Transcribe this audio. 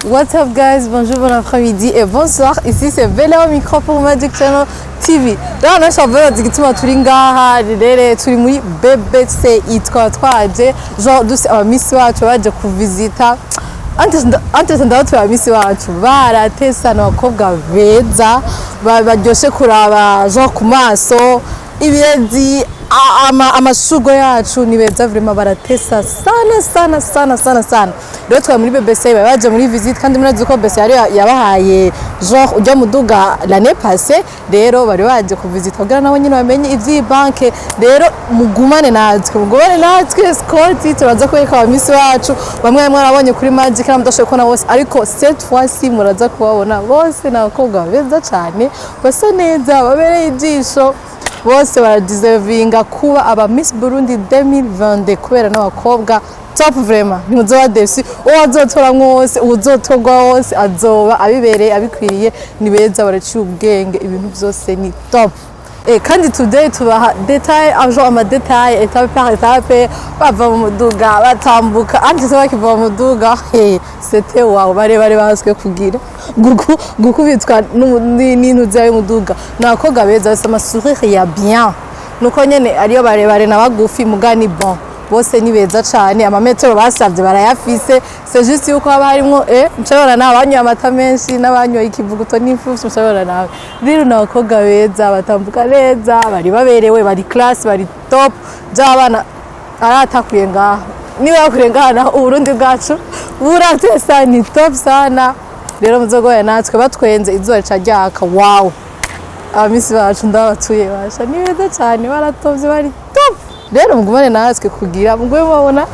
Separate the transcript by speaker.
Speaker 1: What's up guys, bonjour, bon après-midi et bonsoir. Ici c'est Bella au micro pour Magic Channel TV. Là on a chabé digituma turi ngaha rere turi muri BBC itwa twaje genre duse Miss wacu baje kuvisita. Antes ndabatwe Miss wacu baratesa n'abakobwa beza baryoshe kuraba genre ku maso ibirezi amasugo yacu ni beza vraiment baratesa sana. Rero twa muri BBC baje muri visite kandi murazi ko BBC yari yabahaye genre ujya muduga l'année passée rero bari baje kuvisita kugira nabo nyine bamenye ivyi banke rero mugumane natwe Scott turaza kwereka aba Miss wacu bamwe mwarabonye kuri Magic namudashoye ko na bose ariko cette fois-ci muraza kubabona bose n'abakobwa beza cyane basa neza babereye ijisho bose baradeservinga kuba aba Miss Burundi 2022 kubera n'abakobwa top vraiment ntimuzoba desi uwazotora mwose uzotogwa wose azoba abibereye abikwiriye ni beza baraciye ubwenge ibintu byose ni top. Kandi today tubaha detail ajo ama detail étape par étape bava mu muduga batambuka anti se bakiva mu muduga c'était wow bare baswe kugira gukubitwa n'intu zayo muduga nako gabeza basa sourire ya bien nuko nyene ariyo bare nabagufi mugani bon bose ni beza cyane amametero basavye barayafise c'est juste yuko haba harimo mshobora n'abanyu amata menshi n'abanyu ikivuguto n'imfufu mshobora nawe rero n'abakobwa beza batambuka neza bari baberewe bari class bari top by'abana aratakuye ngaha niba yakure ngaha uburundi bwacu buratesa ni top sana rero muzogoye natwe batwenze izuba ricaryaka wow abamisi bacu ndabatuye basha ni beza cyane baratovye bari top rero mugumane natwe kugira mugwe mubona